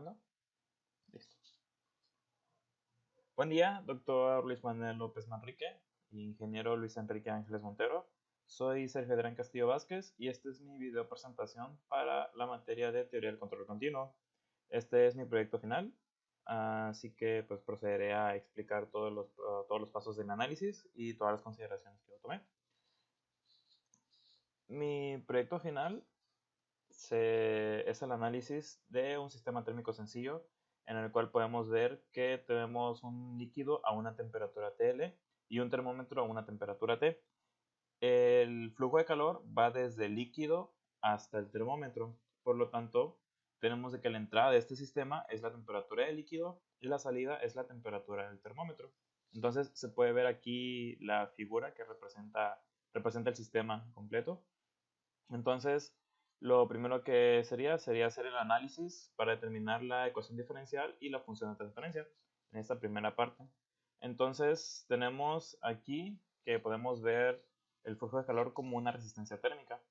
grabando? Listo. Buen día, doctor Luis Manuel López Manrique, ingeniero Luis Enrique Ángeles Montero. Soy Sergio Adrián Castillo Vázquez y este es mi video presentación para la materia de teoría del control continuo. Este es mi proyecto final, así que pues procederé a explicar todos los pasos del análisis y todas las consideraciones que yo tomé. Mi proyecto final es el análisis de un sistema térmico sencillo en el cual podemos ver que tenemos un líquido a una temperatura TL y un termómetro a una temperatura T. El flujo de calor va desde el líquido hasta el termómetro, por lo tanto tenemos de que la entrada de este sistema es la temperatura del líquido y la salida es la temperatura del termómetro. Entonces se puede ver aquí la figura que representa el sistema completo. Entonces, lo primero que sería hacer el análisis para determinar la ecuación diferencial y la función de transferencia en esta primera parte. Entonces, tenemos aquí que podemos ver el flujo de calor como una resistencia térmica.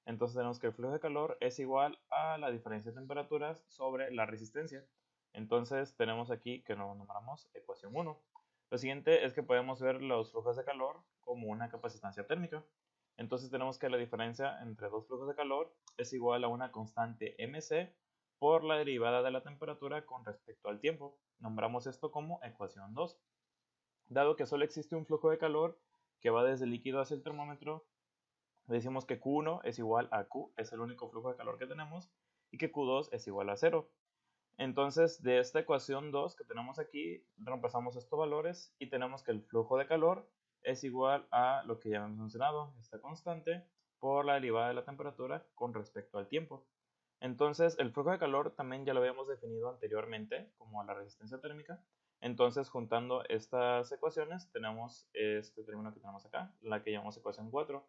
Entonces, tenemos que el flujo de calor es igual a la diferencia de temperaturas sobre la resistencia. Entonces, tenemos aquí que lo nombramos ecuación 1. Lo siguiente es que podemos ver los flujos de calor como una capacitancia térmica. Entonces tenemos que la diferencia entre dos flujos de calor es igual a una constante mc por la derivada de la temperatura con respecto al tiempo. Nombramos esto como ecuación 2. Dado que solo existe un flujo de calor que va desde el líquido hacia el termómetro, decimos que Q1 es igual a Q, es el único flujo de calor que tenemos, y que Q2 es igual a 0. Entonces, de esta ecuación 2 que tenemos aquí, reemplazamos estos valores y tenemos que el flujo de calor es igual a lo que ya hemos mencionado, esta constante, por la derivada de la temperatura con respecto al tiempo. Entonces, el flujo de calor también ya lo habíamos definido anteriormente como la resistencia térmica. Entonces, juntando estas ecuaciones, tenemos este término que tenemos acá, la que llamamos ecuación 4.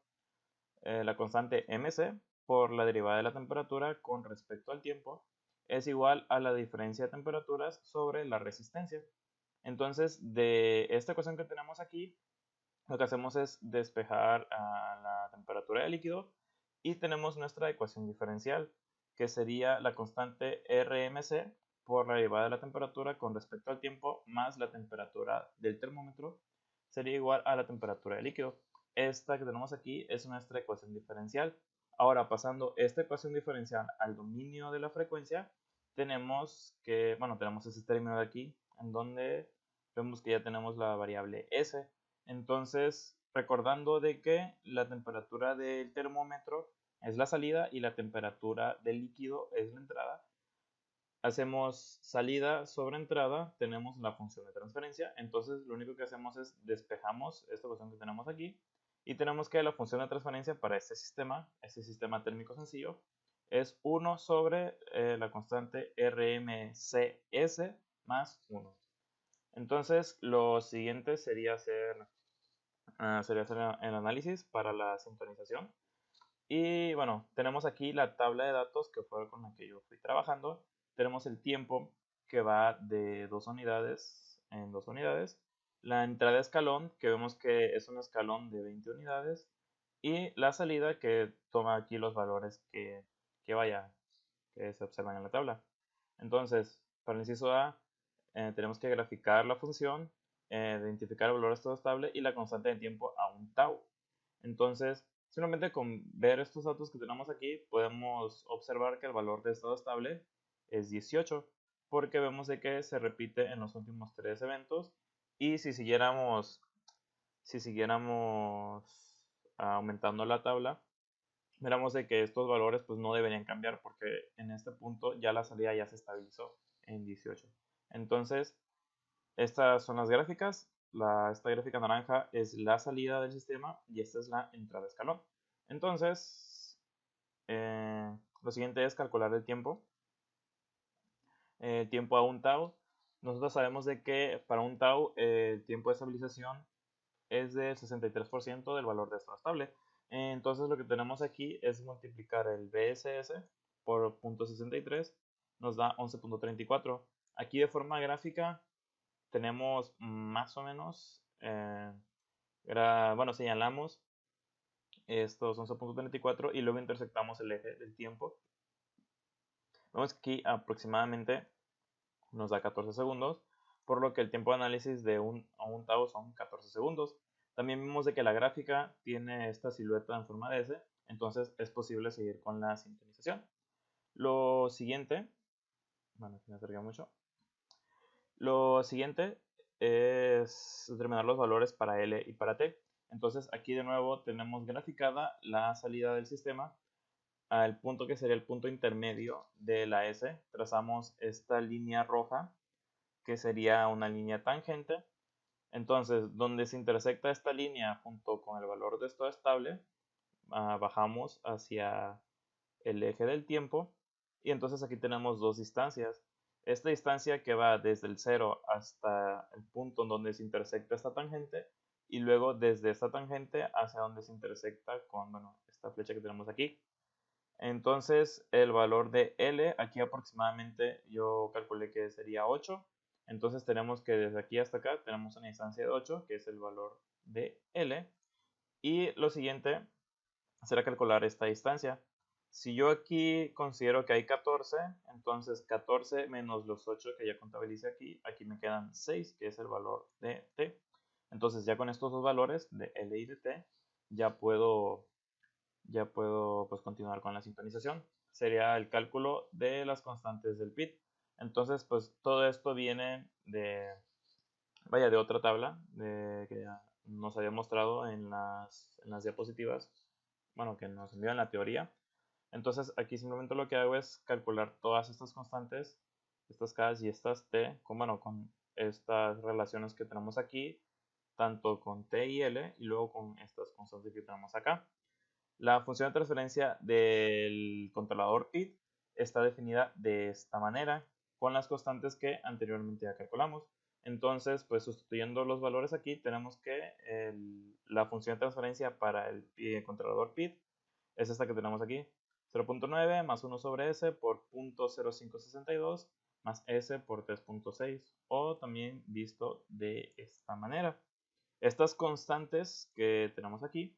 La constante mc por la derivada de la temperatura con respecto al tiempo es igual a la diferencia de temperaturas sobre la resistencia. Entonces, de esta ecuación que tenemos aquí, lo que hacemos es despejar a la temperatura del líquido y tenemos nuestra ecuación diferencial, que sería la constante Rmc por la derivada de la temperatura con respecto al tiempo más la temperatura del termómetro sería igual a la temperatura del líquido. Esta que tenemos aquí es nuestra ecuación diferencial. Ahora, pasando esta ecuación diferencial al dominio de la frecuencia, tenemos ese término de aquí, en donde vemos que ya tenemos la variable S. Entonces, recordando de que la temperatura del termómetro es la salida y la temperatura del líquido es la entrada, hacemos salida sobre entrada, tenemos la función de transferencia, entonces lo único que hacemos es despejamos esta ecuación que tenemos aquí y tenemos que la función de transferencia para este sistema térmico sencillo, es 1 sobre la constante RMCS más 1. Entonces lo siguiente sería hacer el análisis para la sintonización. Y bueno, tenemos aquí la tabla de datos que fue con la que yo fui trabajando. Tenemos el tiempo que va de 2 unidades en 2 unidades. La entrada de escalón, que vemos que es un escalón de 20 unidades. Y la salida, que toma aquí los valores que se observan en la tabla. Entonces, para el inciso A, tenemos que graficar la función, identificar el valor de estado estable y la constante de tiempo a un tau. Entonces, simplemente con ver estos datos que tenemos aquí, podemos observar que el valor de estado estable es 18, porque vemos de que se repite en los últimos 3 eventos. Y si siguiéramos aumentando la tabla, veremos de que estos valores pues no deberían cambiar, porque en este punto ya la salida ya se estabilizó en 18. Entonces, estas son las gráficas. Esta gráfica naranja es la salida del sistema y esta es la entrada de escalón. Entonces, lo siguiente es calcular el tiempo. El tiempo a un tau. Nosotros sabemos de que para un tau el tiempo de estabilización es del 63% del valor de estado estable. Entonces lo que tenemos aquí es multiplicar el BSS por 0.63, nos da 11.34. Aquí de forma gráfica tenemos más o menos, señalamos estos 11.34 y luego intersectamos el eje del tiempo. Vemos que aquí aproximadamente nos da 14 segundos, por lo que el tiempo de análisis de a un tau son 14 segundos. También vemos de que la gráfica tiene esta silueta en forma de S, entonces es posible seguir con la sintonización. Lo siguiente, bueno, aquí me acerqué mucho. Lo siguiente es determinar los valores para L y para T. Entonces aquí de nuevo tenemos graficada la salida del sistema al punto que sería el punto intermedio de la S. Trazamos esta línea roja que sería una línea tangente. Entonces, donde se intersecta esta línea junto con el valor de estado estable, bajamos hacia el eje del tiempo y entonces aquí tenemos dos distancias. Esta distancia que va desde el 0 hasta el punto en donde se intersecta esta tangente y luego desde esta tangente hacia donde se intersecta con, bueno, esta flecha que tenemos aquí. Entonces el valor de L aquí aproximadamente yo calculé que sería 8. Entonces tenemos que desde aquí hasta acá tenemos una distancia de 8, que es el valor de L. Y lo siguiente será calcular esta distancia. Si yo aquí considero que hay 14, entonces 14 menos los 8 que ya contabilicé aquí, aquí me quedan 6, que es el valor de T. Entonces ya con estos dos valores de L y de T, ya puedo pues continuar con la sintonización. Sería el cálculo de las constantes del PIT. Entonces, pues todo esto viene de otra tabla que ya nos había mostrado en las diapositivas, bueno, que nos envió en la teoría. Entonces aquí simplemente lo que hago es calcular todas estas constantes, estas K y estas T, con estas relaciones que tenemos aquí, tanto con T y L, y luego con estas constantes que tenemos acá. La función de transferencia del controlador PID está definida de esta manera, con las constantes que anteriormente ya calculamos. Entonces, pues sustituyendo los valores aquí, tenemos que la función de transferencia para el controlador PID es esta que tenemos aquí. 0.9 más 1 sobre S por 0.0562 más S por 3.6, o también visto de esta manera. Estas constantes que tenemos aquí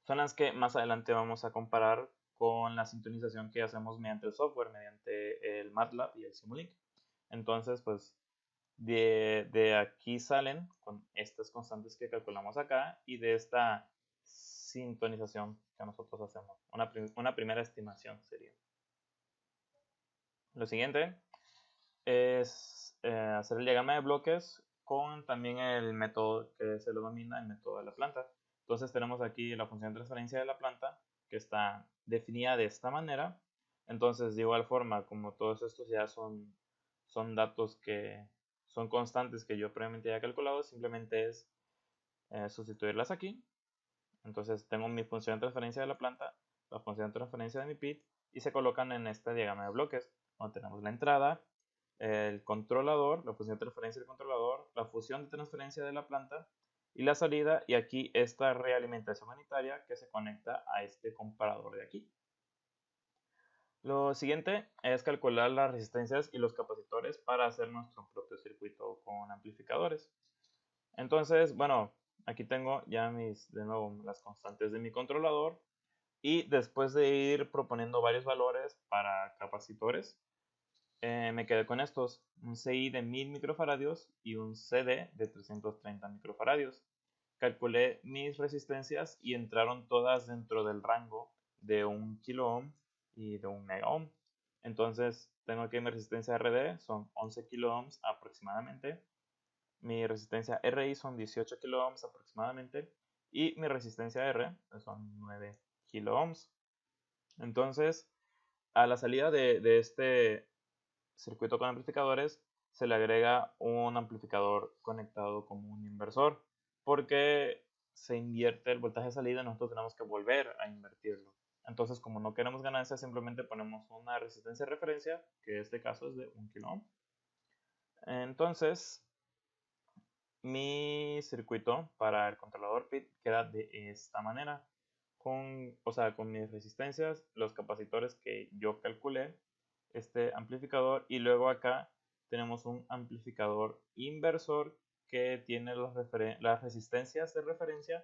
son las que más adelante vamos a comparar con la sintonización que hacemos mediante el software, mediante el MATLAB y el Simulink. Entonces, pues de aquí salen con estas constantes que calculamos acá y de esta sintonización que nosotros hacemos. Una primera estimación sería. Lo siguiente es hacer el diagrama de bloques con también el método que se lo denomina el método de la planta. Entonces tenemos aquí la función de transferencia de la planta que está definida de esta manera. Entonces de igual forma, como todos estos ya son datos que son constantes que yo previamente ya he calculado, simplemente es sustituirlas aquí. Entonces tengo mi función de transferencia de la planta, la función de transferencia de mi PID y se colocan en este diagrama de bloques, donde tenemos la entrada, el controlador, la función de transferencia del controlador, la función de transferencia de la planta y la salida, y aquí esta realimentación unitaria que se conecta a este comparador de aquí. Lo siguiente es calcular las resistencias y los capacitores para hacer nuestro propio circuito con amplificadores. Entonces, bueno, aquí tengo ya de nuevo las constantes de mi controlador, y después de ir proponiendo varios valores para capacitores, me quedé con estos, un CI de 1000 microfaradios y un CD de 330 microfaradios. Calculé mis resistencias y entraron todas dentro del rango de 1 kiloohm y de 1 megaohm. Entonces tengo que mi resistencia RD son 11 kiloohms aproximadamente, mi resistencia RI son 18 kiloohms aproximadamente y mi resistencia R son 9 kiloohms. Entonces, a la salida de este circuito con amplificadores se le agrega un amplificador conectado como un inversor, porque se invierte el voltaje de salida y nosotros tenemos que volver a invertirlo. Entonces, como no queremos ganancia, simplemente ponemos una resistencia de referencia, que en este caso es de 1 kilo. Entonces, mi circuito para el controlador PID queda de esta manera, con mis resistencias, los capacitores que yo calculé, este amplificador, y luego acá tenemos un amplificador inversor que tiene las resistencias de referencia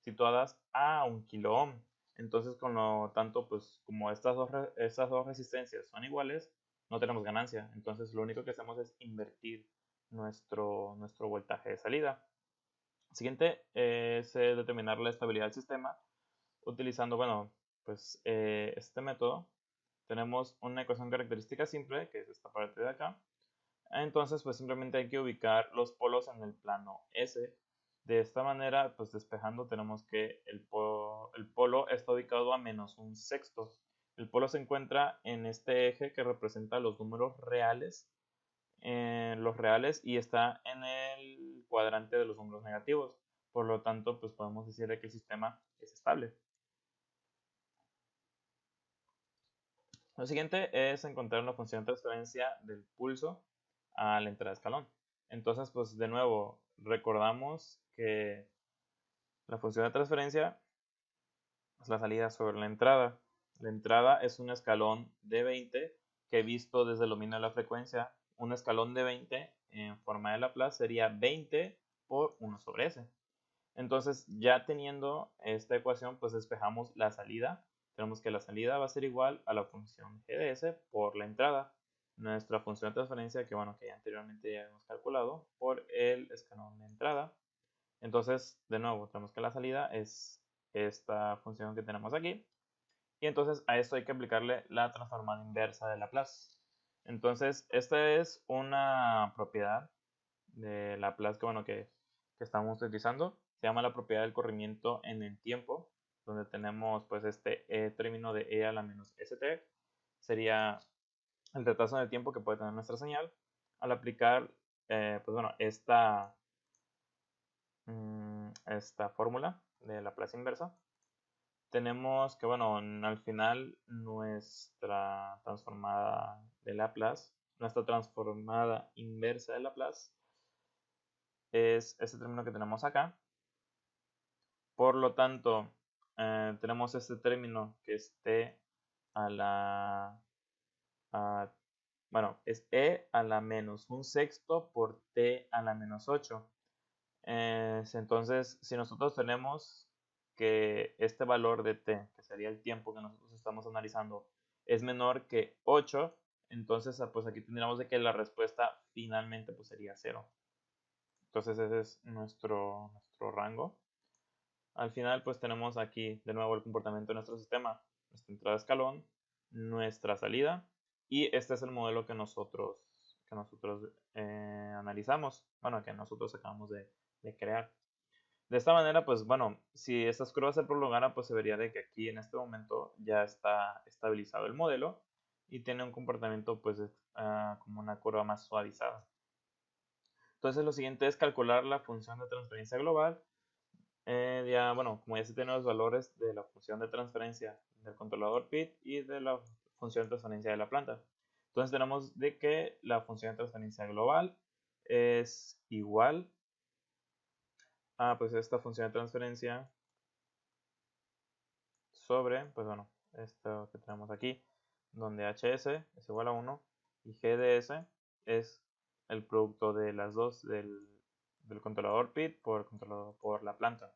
situadas a 1 kilo ohm. Entonces, con lo tanto, pues como estas dos resistencias son iguales, no tenemos ganancia. Entonces lo único que hacemos es invertir nuestro voltaje de salida. Siguiente es determinar la estabilidad del sistema utilizando, bueno, pues este método. Tenemos una ecuación característica simple, que es esta parte de acá. Entonces, pues simplemente hay que ubicar los polos en el plano S. De esta manera, pues despejando, tenemos que el polo está ubicado a -1/6. El polo se encuentra en este eje que representa los números reales, y está en el cuadrante de los números negativos. Por lo tanto, pues podemos decir que el sistema es estable. Lo siguiente es encontrar una función de transferencia del pulso a la entrada de escalón. Entonces, pues de nuevo, recordamos que la función de transferencia es la salida sobre la entrada. La entrada es un escalón de 20 que visto desde el dominio de la frecuencia, un escalón de 20 en forma de Laplace sería 20 por 1/s. Entonces, ya teniendo esta ecuación, pues despejamos la salida. Tenemos que la salida va a ser igual a la función g de s por la entrada. Nuestra función de transferencia, que bueno, que ya anteriormente ya hemos calculado, por el escalón de entrada. Entonces, de nuevo, tenemos que la salida es esta función que tenemos aquí. Y entonces a esto hay que aplicarle la transformada inversa de Laplace. Entonces, esta es una propiedad de Laplace que, bueno, que estamos utilizando. Se llama la propiedad del corrimiento en el tiempo, donde tenemos pues este término de e a la menos st. Sería el retraso en el tiempo que puede tener nuestra señal al aplicar pues bueno, esta fórmula de Laplace inversa. Tenemos que, bueno, al final nuestra transformada de Laplace, nuestra transformada inversa de Laplace es este término que tenemos acá. Por lo tanto, tenemos este término que es t a la, bueno, es e a la -1/6 por t a la -8. Entonces, si nosotros tenemos que este valor de t, que sería el tiempo que nosotros estamos analizando, es menor que 8, entonces pues aquí tendríamos de que la respuesta finalmente pues sería 0. Entonces ese es nuestro rango. Al final pues tenemos aquí de nuevo el comportamiento de nuestro sistema, nuestra entrada de escalón, nuestra salida, y este es el modelo que nosotros analizamos, bueno, que nosotros acabamos de crear. De esta manera, pues bueno, si estas curvas se prolongaran, pues se vería de que aquí en este momento ya está estabilizado el modelo y tiene un comportamiento pues como una curva más suavizada. Entonces lo siguiente es calcular la función de transferencia global. Bueno, como ya se tienen los valores de la función de transferencia del controlador PID y de la función de transferencia de la planta. Entonces tenemos de que la función de transferencia global es igual a pues esta función de transferencia sobre, pues bueno, esto que tenemos aquí, donde hs es igual a 1 y gds es el producto de las dos del controlador PID por la planta.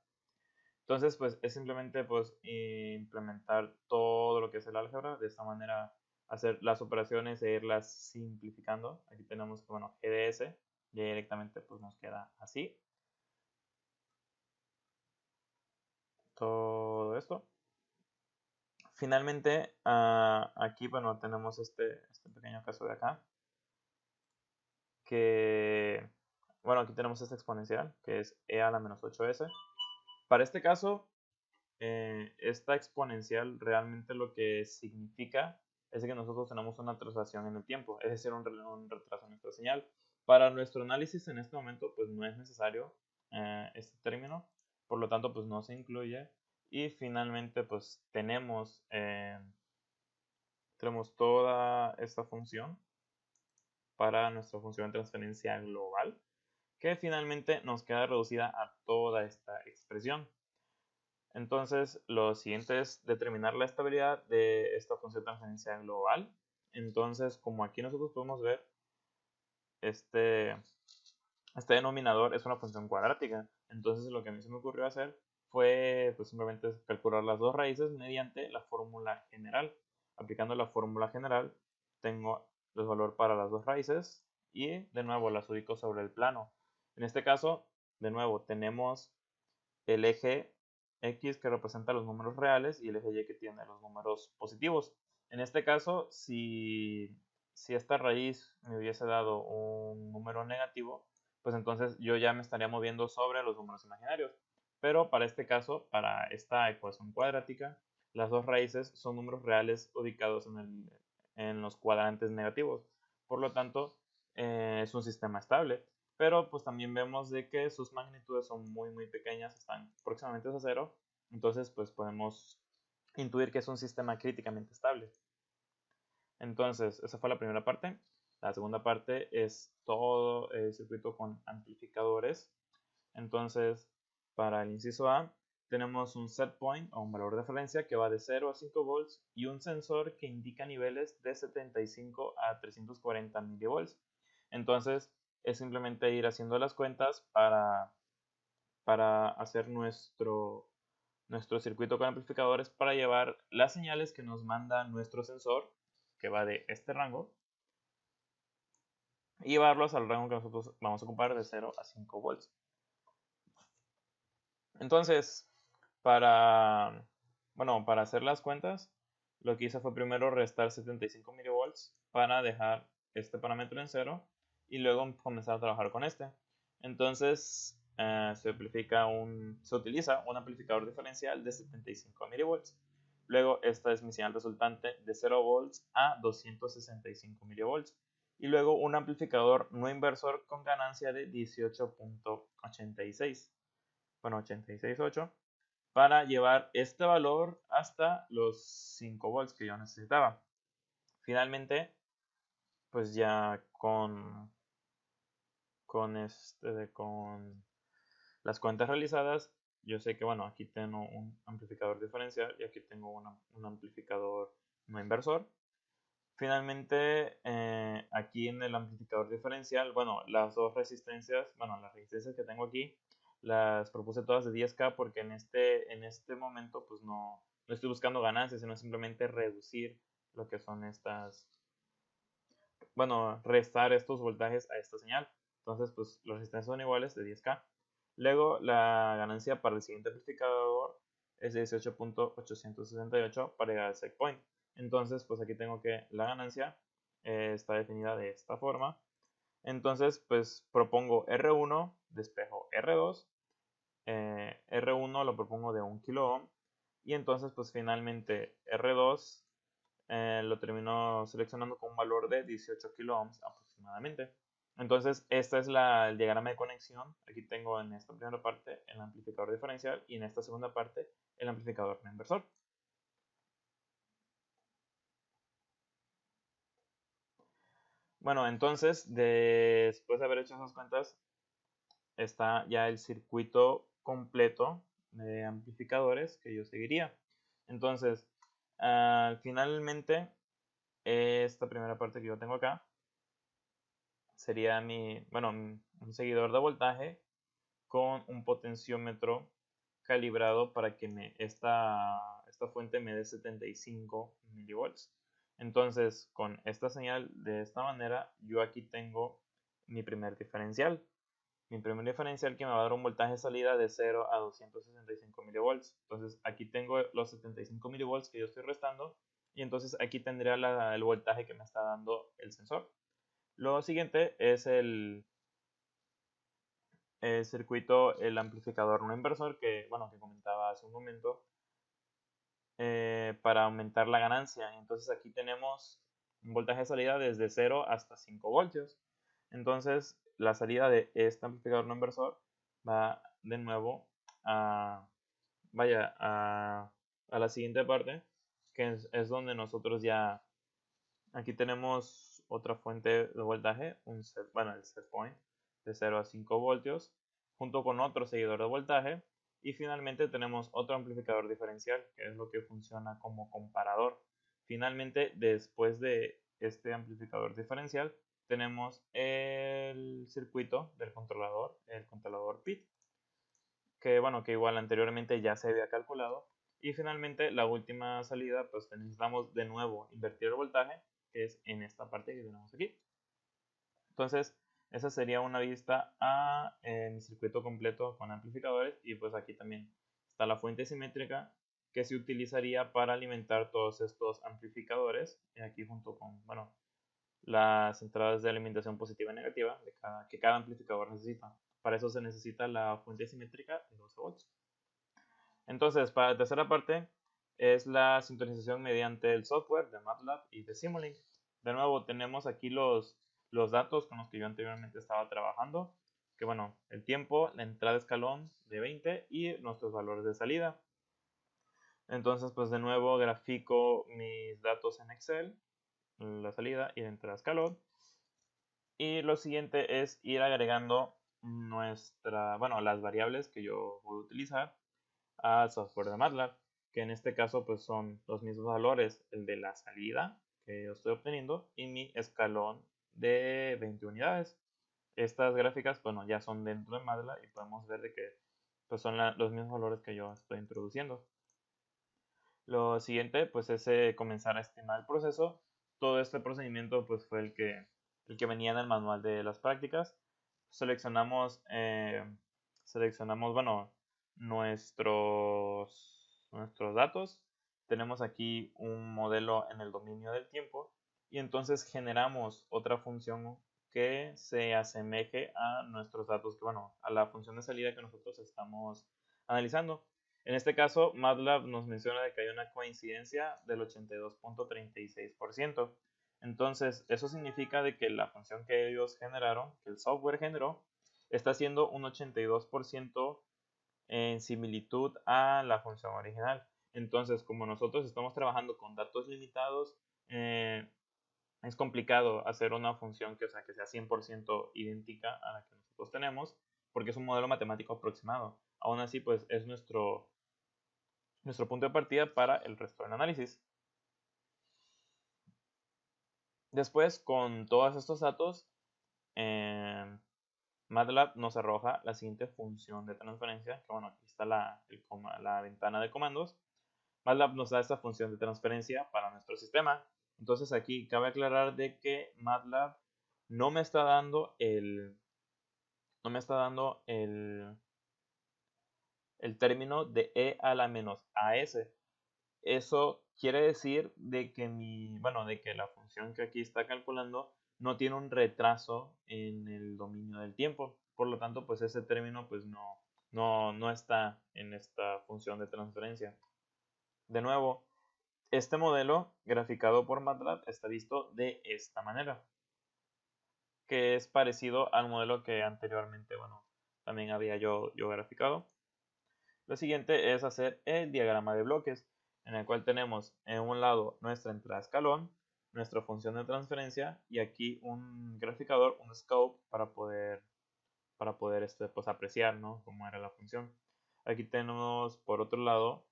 Entonces, pues es simplemente pues implementar todo lo que es el álgebra, de esta manera hacer las operaciones e irlas simplificando. Aquí tenemos que, bueno, GDS, y directamente pues nos queda así. Todo esto. Finalmente, aquí, bueno, tenemos este pequeño caso de acá, que, bueno, aquí tenemos esta exponencial, que es e a la menos 8s. Para este caso, esta exponencial realmente lo que significa es que nosotros tenemos una traslación en el tiempo, es decir, un retraso en nuestra señal. Para nuestro análisis en este momento, pues no es necesario este término, por lo tanto, pues no se incluye. Y finalmente, pues tenemos toda esta función para nuestra función de transferencia global, que finalmente nos queda reducida a toda esta expresión. Entonces, lo siguiente es determinar la estabilidad de esta función de transferencia global. Entonces, como aquí nosotros podemos ver, este denominador es una función cuadrática. Entonces, lo que a mí se me ocurrió hacer fue pues, simplemente calcular las dos raíces mediante la fórmula general. Aplicando la fórmula general, tengo el valor para las dos raíces y de nuevo las ubico sobre el plano. En este caso, de nuevo, tenemos el eje X que representa los números reales y el eje Y que tiene los números positivos. En este caso, si esta raíz me hubiese dado un número negativo, pues entonces yo ya me estaría moviendo sobre los números imaginarios. Pero para este caso, para esta ecuación cuadrática, las dos raíces son números reales ubicados en los cuadrantes negativos. Por lo tanto, es un sistema estable. Pero pues también vemos de que sus magnitudes son muy pequeñas, están próximamente a cero. Entonces pues podemos intuir que es un sistema críticamente estable. Entonces, esa fue la primera parte. La segunda parte es todo el circuito con amplificadores. Entonces, para el inciso A, tenemos un set point o un valor de referencia que va de 0 a 5 volts y un sensor que indica niveles de 75 a 340 milivolts. Entonces, es simplemente ir haciendo las cuentas para hacer nuestro circuito con amplificadores para llevar las señales que nos manda nuestro sensor, que va de este rango, y llevarlos al rango que nosotros vamos a ocupar de 0 a 5 volts. Entonces, para hacer las cuentas, lo que hice fue primero restar 75 milivolts para dejar este parámetro en 0 y luego comenzar a trabajar con este. Entonces, se utiliza un amplificador diferencial de 75 milivolts. Luego, esta es mi señal resultante de 0 volts a 265 milivolts. Y luego un amplificador no inversor con ganancia de 18.86. Bueno, 86.8 para llevar este valor hasta los 5 volts que yo necesitaba. Finalmente, pues ya con las cuentas realizadas, yo sé que, bueno, aquí tengo un amplificador diferencial y aquí tengo un amplificador no inversor. Finalmente, aquí en el amplificador diferencial, bueno, las resistencias que tengo aquí, las propuse todas de 10K porque en este momento pues no estoy buscando ganancias, sino simplemente reducir lo que son restar estos voltajes a esta señal. Entonces, pues las resistencias son iguales de 10K. Luego, la ganancia para el siguiente amplificador es de 18.868 para llegar al set point. Entonces, pues aquí tengo que la ganancia está definida de esta forma. Entonces, pues propongo R1, despejo R2. R1 lo propongo de 1 kilo ohm. Y entonces, pues finalmente R2 lo termino seleccionando con un valor de 18 kilo ohms aproximadamente. Entonces, este es el diagrama de conexión. Aquí tengo en esta primera parte el amplificador diferencial y en esta segunda parte el amplificador no inversor. Bueno, entonces, después de haber hecho esas cuentas, está ya el circuito completo de amplificadores que yo seguiría. Entonces, finalmente, esta primera parte que yo tengo acá sería un seguidor de voltaje con un potenciómetro calibrado para que esta fuente me dé 75 milivolts. Entonces, con esta señal de esta manera, yo aquí tengo mi primer diferencial. Mi primer diferencial que me va a dar un voltaje de salida de 0 a 265 milivolts. Entonces, aquí tengo los 75 milivolts que yo estoy restando. Y entonces aquí tendría el voltaje que me está dando el sensor. Lo siguiente es el circuito, el amplificador no inversor que comentaba hace un momento, para aumentar la ganancia. Entonces aquí tenemos un voltaje de salida desde 0 hasta 5 voltios. Entonces la salida de este amplificador no inversor va de nuevo a la siguiente parte, que es donde nosotros ya aquí tenemos otra fuente de voltaje, el set point de 0 a 5 voltios, junto con otro seguidor de voltaje. Y finalmente tenemos otro amplificador diferencial, que es lo que funciona como comparador. Finalmente, después de este amplificador diferencial, tenemos el circuito del controlador, el controlador PID, que igual anteriormente ya se había calculado. Y finalmente, la última salida, pues necesitamos de nuevo invertir el voltaje, que es en esta parte que tenemos aquí. Entonces, esa sería una vista a mi circuito completo con amplificadores, y pues aquí también está la fuente simétrica que se utilizaría para alimentar todos estos amplificadores, y aquí junto con, bueno, las entradas de alimentación positiva y negativa que cada amplificador necesita. Para eso se necesita la fuente simétrica de 12 volts. Entonces, para la tercera parte es la sintonización mediante el software de MATLAB y de Simulink. De nuevo, tenemos aquí los datos con los que yo anteriormente estaba trabajando, que bueno, el tiempo, la entrada de escalón de 20 y nuestros valores de salida. Entonces, pues de nuevo grafico mis datos en Excel, la salida y la entrada de escalón. Y lo siguiente es ir agregando las variables que yo voy a utilizar al software de MATLAB, que en este caso pues son los mismos valores, el de la salida que yo estoy obteniendo y mi escalón de 20 unidades. Estas gráficas, bueno, ya son dentro de MATLAB y podemos ver de que pues son los mismos valores que yo estoy introduciendo. Lo siguiente pues es comenzar a estimar el proceso. Todo este procedimiento pues fue el que venía en el manual de las prácticas. Seleccionamos bueno, nuestros datos. Tenemos aquí un modelo en el dominio del tiempo y entonces generamos otra función que se asemeje a nuestros datos, a la función de salida que nosotros estamos analizando. En este caso, MATLAB nos menciona de que hay una coincidencia del 82.36%. Entonces, eso significa de que la función que ellos generaron, que el software generó, está haciendo un 82% en similitud a la función original. Entonces, como nosotros estamos trabajando con datos limitados, es complicado hacer una función que sea 100% idéntica a la que nosotros tenemos, porque es un modelo matemático aproximado. Aún así, pues es nuestro punto de partida para el resto del análisis. Después, con todos estos datos, MATLAB nos arroja la siguiente función de transferencia, que bueno, aquí está la ventana de comandos. MATLAB nos da esta función de transferencia para nuestro sistema. Entonces aquí cabe aclarar de que MATLAB no me está dando el término de e a la menos as. Eso quiere decir de que de que la función que aquí está calculando no tiene un retraso en el dominio del tiempo. Por lo tanto, pues ese término pues no está en esta función de transferencia. De nuevo, este modelo graficado por MATLAB está visto de esta manera, que es parecido al modelo que anteriormente, también había yo graficado. Lo siguiente es hacer el diagrama de bloques, en el cual tenemos en un lado nuestra entrada escalón, nuestra función de transferencia y aquí un graficador, un scope para poder pues, apreciar, ¿no?, cómo era la función. Aquí tenemos por otro lado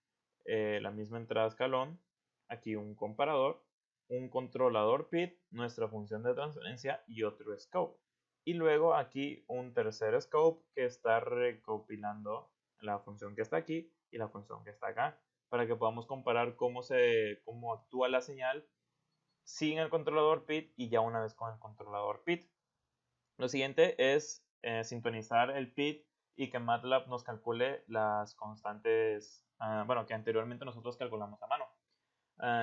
la misma entrada escalón, aquí un comparador, un controlador PID, nuestra función de transferencia y otro scope. Y luego aquí un tercer scope que está recopilando la función que está aquí y la función que está acá, para que podamos comparar cómo actúa la señal sin el controlador PID y ya una vez con el controlador PID. Lo siguiente es sintonizar el PID y que MATLAB nos calcule las constantes, que anteriormente nosotros calculamos a mano.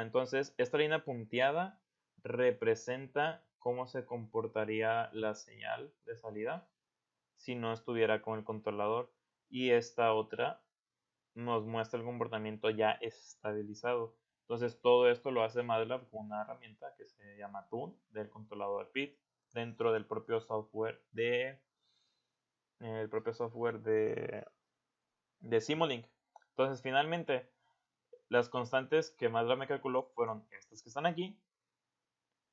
Entonces, esta línea punteada representa cómo se comportaría la señal de salida si no estuviera con el controlador, y esta otra nos muestra el comportamiento ya estabilizado. Entonces todo esto lo hace MATLAB con una herramienta que se llama Tune del controlador PID dentro del propio software de Simulink. Entonces finalmente las constantes que MATLAB me calculó fueron estas que están aquí,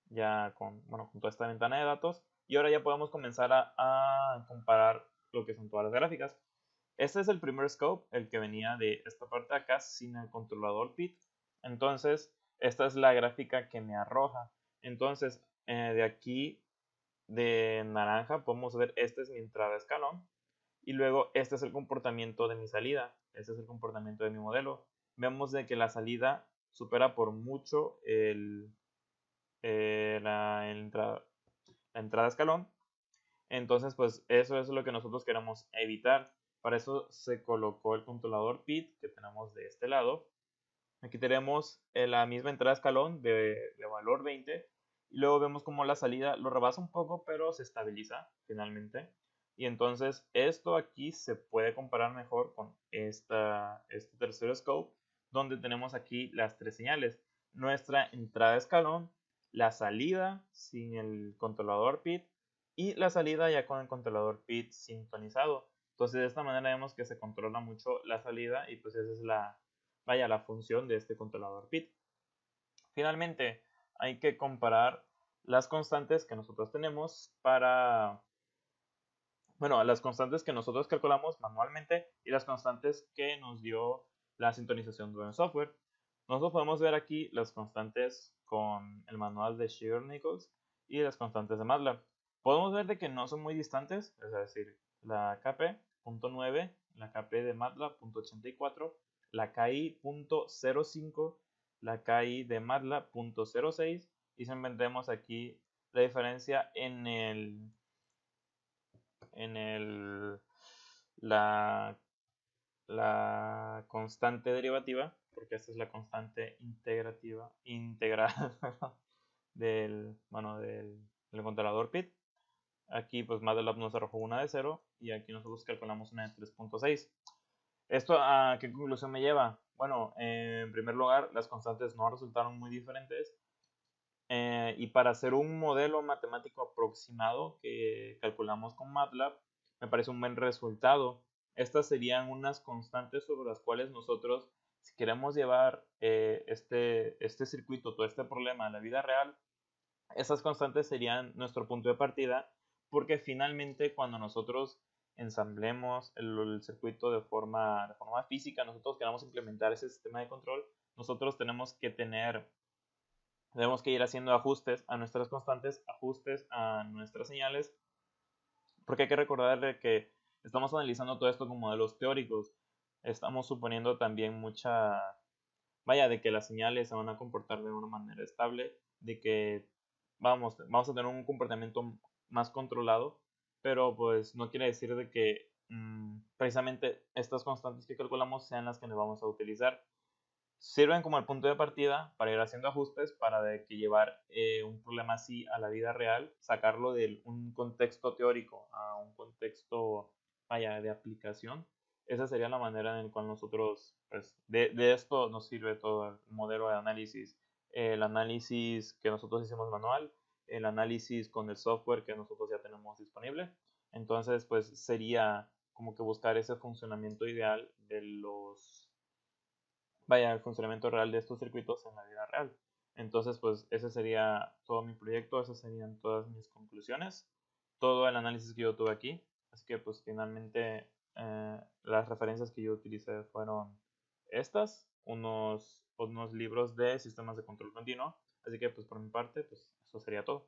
ya con toda esta ventana de datos, y ahora ya podemos comenzar a comparar lo que son todas las gráficas. Este es el primer scope, el que venía de esta parte de acá sin el controlador PID. Entonces, esta es la gráfica que me arroja. Entonces, de aquí de naranja podemos ver, esta es mi entrada de escalón. Y luego, este es el comportamiento de mi salida. Este es el comportamiento de mi modelo. Vemos de que la salida supera por mucho la entrada escalón. Entonces, pues eso es lo que nosotros queremos evitar. Para eso se colocó el controlador PID que tenemos de este lado. Aquí tenemos la misma entrada escalón de valor 20. Y luego vemos como la salida lo rebasa un poco, pero se estabiliza finalmente. Y entonces esto aquí se puede comparar mejor con este tercer scope, donde tenemos aquí las tres señales. Nuestra entrada escalón, la salida sin el controlador PID y la salida ya con el controlador PID sintonizado. Entonces de esta manera vemos que se controla mucho la salida y pues esa es la función de este controlador PID. Finalmente, hay que comparar las constantes que nosotros tenemos las constantes que nosotros calculamos manualmente y las constantes que nos dio la sintonización de un software. Nosotros podemos ver aquí las constantes con el manual de Shear-Nichols y las constantes de MATLAB. Podemos ver de que no son muy distantes, es decir, la KP.9, la KP de MATLAB .84, la KI .05, la KI de MATLAB .06 y siempre tenemos aquí la diferencia en la constante derivativa, porque esta es la constante integral del controlador PID. Aquí pues MATLAB nos arrojó una de 0 y aquí nosotros calculamos una de 3.6. ¿Esto a qué conclusión me lleva? Bueno, en primer lugar, las constantes no resultaron muy diferentes. Y para hacer un modelo matemático aproximado que calculamos con MATLAB, me parece un buen resultado. Estas serían unas constantes sobre las cuales nosotros, si queremos llevar este circuito, todo este problema a la vida real, esas constantes serían nuestro punto de partida, porque finalmente cuando nosotros ensamblemos el circuito de forma física, nosotros queramos implementar ese sistema de control, nosotros tenemos que ir haciendo ajustes a nuestras constantes, ajustes a nuestras señales, porque hay que recordarle que estamos analizando todo esto con modelos teóricos. Estamos suponiendo también de que las señales se van a comportar de una manera estable, de que vamos a tener un comportamiento más controlado, pero pues no quiere decir de que precisamente estas constantes que calculamos sean las que nos vamos a utilizar. Sirven como el punto de partida para ir haciendo ajustes para de que llevar un problema así a la vida real, sacarlo de un contexto teórico a un contexto de aplicación. Esa sería la manera en la cual nosotros, pues, de esto nos sirve todo el modelo de análisis. El análisis que nosotros hicimos manual, el análisis con el software que nosotros ya tenemos disponible. Entonces, pues sería como que buscar ese funcionamiento ideal el funcionamiento real de estos circuitos en la vida real. Entonces, pues ese sería todo mi proyecto, esas serían todas mis conclusiones, todo el análisis que yo tuve aquí. Así que, pues finalmente las referencias que yo utilicé fueron unos libros de sistemas de control continuo. Así que, pues por mi parte, pues eso sería todo.